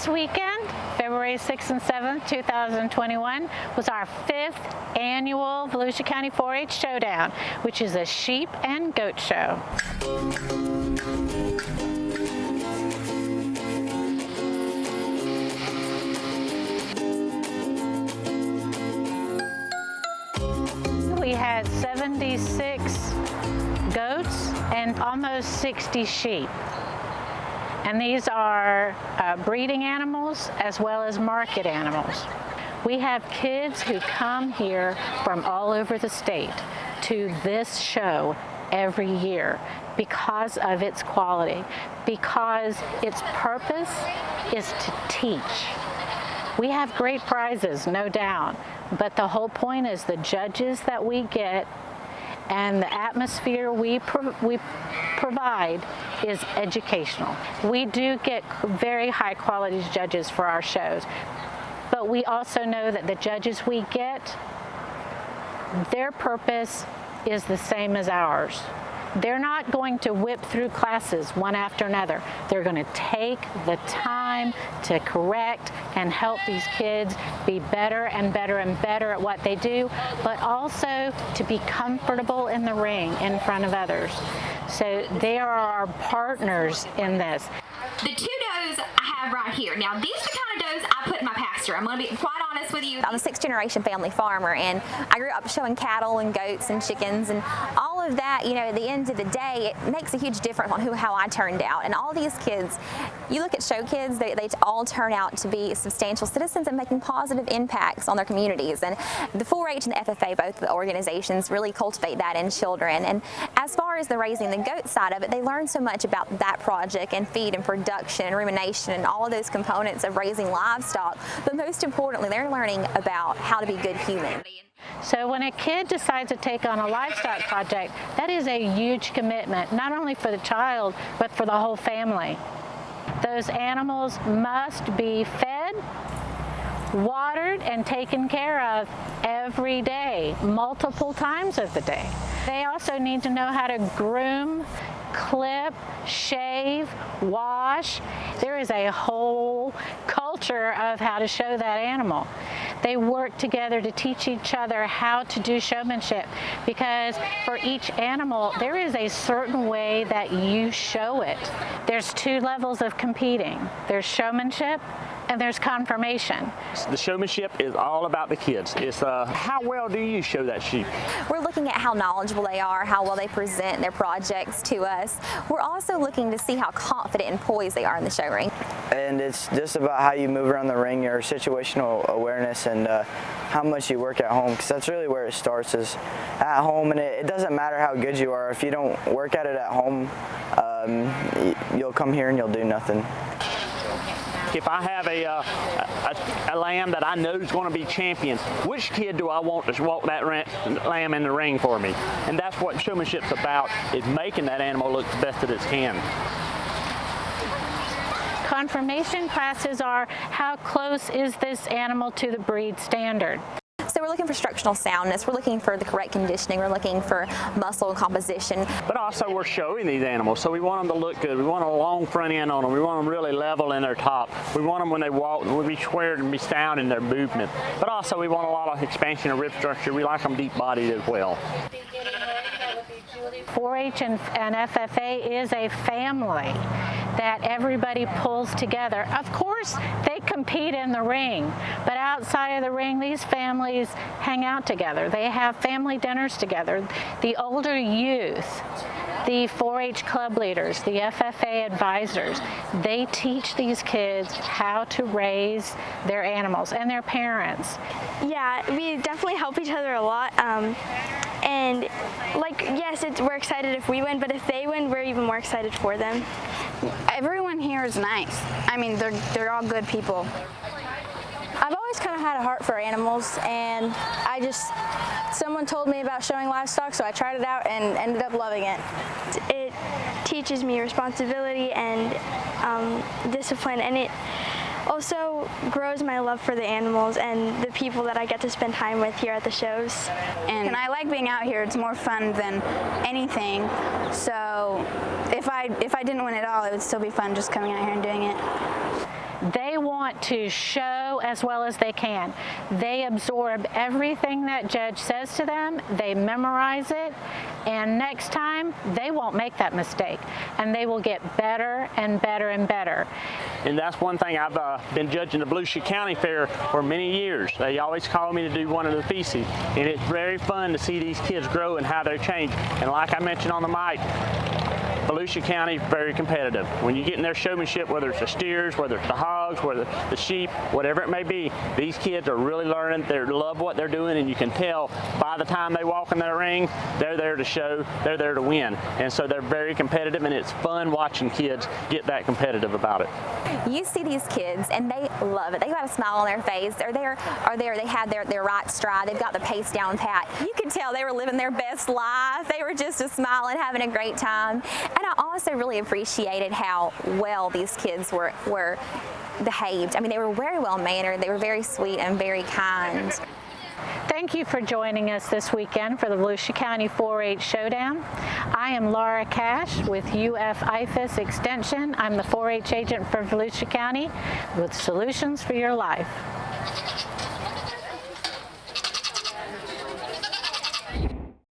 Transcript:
This weekend, February 6th and 7th, 2021, was our 5th annual Volusia County 4-H Showdown, which is a sheep and goat show. We had 76 goats and almost 60 sheep. And these are breeding animals as well as market animals. We have kids who come here from all over the state to this show every year because of its quality, because its purpose is to teach. We have great prizes, no doubt, but the whole point is the judges that we get and the atmosphere we provide is educational. We do get very high quality judges for our shows, but we also know that the judges we get, their purpose is the same as ours. They're not going to whip through classes one after another. They're going to take the time to correct and help these kids be better and better and better at what they do, but also to be comfortable in the ring in front of others. So they are our partners in this. The two does I have right here. Now, these are the kind of does I put in my pasture. I'm going to be quite honest with you. I'm a 6th generation family farmer, and I grew up showing cattle and goats and chickens and all of that. You know, at the end of the day, it makes a huge difference on how I turned out. And all these kids, you look at show kids, they all turn out to be substantial citizens and making positive impacts on their communities. And the 4-H and the FFA, both of the organizations, really cultivate that in children. And as far as the raising the goat side of it, they learn so much about that project and feed and production and rumination and all of those components of raising livestock. But most importantly, they're learning about how to be good humans. So when a kid decides to take on a livestock project, that is a huge commitment, not only for the child, but for the whole family. Those animals must be fed, watered, and taken care of every day, multiple times of the day. They also need to know how to groom, clip, shave, wash. There is a whole culture of how to show that animal. They work together to teach each other how to do showmanship, because for each animal there is a certain way that you show it. There's 2 levels of competing. There's showmanship and there's confirmation. The showmanship is all about the kids. It's how well do you show that sheep? We're looking at how knowledgeable they are, how well they present their projects to us. We're also looking to see how confident and poised they are in the show ring. And it's just about how you move around the ring, your situational awareness, and how much you work at home, because that's really where it starts, is at home. And it doesn't matter how good you are. If you don't work at it at home, you'll come here and you'll do nothing. If I have a lamb that I know is going to be champion, which kid do I want to walk that lamb in the ring for me? And that's what showmanship's about, is making that animal look the best that it can. Confirmation classes are how close is this animal to the breed standard. So we're looking for structural soundness, we're looking for the correct conditioning, we're looking for muscle composition. But also we're showing these animals, so we want them to look good. We want a long front end on them. We want them really level in their top. We want them when they walk to be squared and be sound in their movement. But also we want a lot of expansion of rib structure. We like them deep-bodied as well. 4-H and FFA is a family that everybody pulls together. Of course, they compete in the ring, but outside of the ring, these families hang out together. They have family dinners together. The older youth, the 4-H club leaders, the FFA advisors, they teach these kids how to raise their animals, and their parents. Yeah, we definitely help each other a lot. And yes, we're excited if we win, but if they win, we're even more excited for them. Everyone here is nice. I mean, they're all good people. I've always kind of had a heart for animals, and someone told me about showing livestock, so I tried it out and ended up loving it. It teaches me responsibility and discipline, and it also grows my love for the animals and the people that I get to spend time with here at the shows. And I like being out here. It's more fun than anything. So if I didn't win at all, it would still be fun just coming out here and doing it. They want to show as well as they can. They absorb everything that judge says to them, they memorize it, and next time they won't make that mistake, and they will get better and better and better. And that's one thing. I've been judging the Volusia County Fair for many years. They always call me to do one of the pieces, and it's very fun to see these kids grow and how they change. And like I mentioned on the mic, Volusia County, very competitive. When you get in their showmanship, whether it's the steers, whether it's the hogs, whether the sheep, whatever it may be, these kids are really learning. They love what they're doing, and you can tell by the time they walk in their ring, they're there to show, they're there to win. And so they're very competitive, and it's fun watching kids get that competitive about it. You see these kids and they love it. They got a smile on their face. They're there, they had their right stride. They've got the pace down pat. You could tell they were living their best life. They were just smiling, having a great time. And I also really appreciated how well these kids were behaved. I mean, they were very well mannered. They were very sweet and very kind. Thank you for joining us this weekend for the Volusia County 4-H Showdown. I am Laura Cash with UF-IFAS Extension. I'm the 4-H agent for Volusia County with solutions for your life.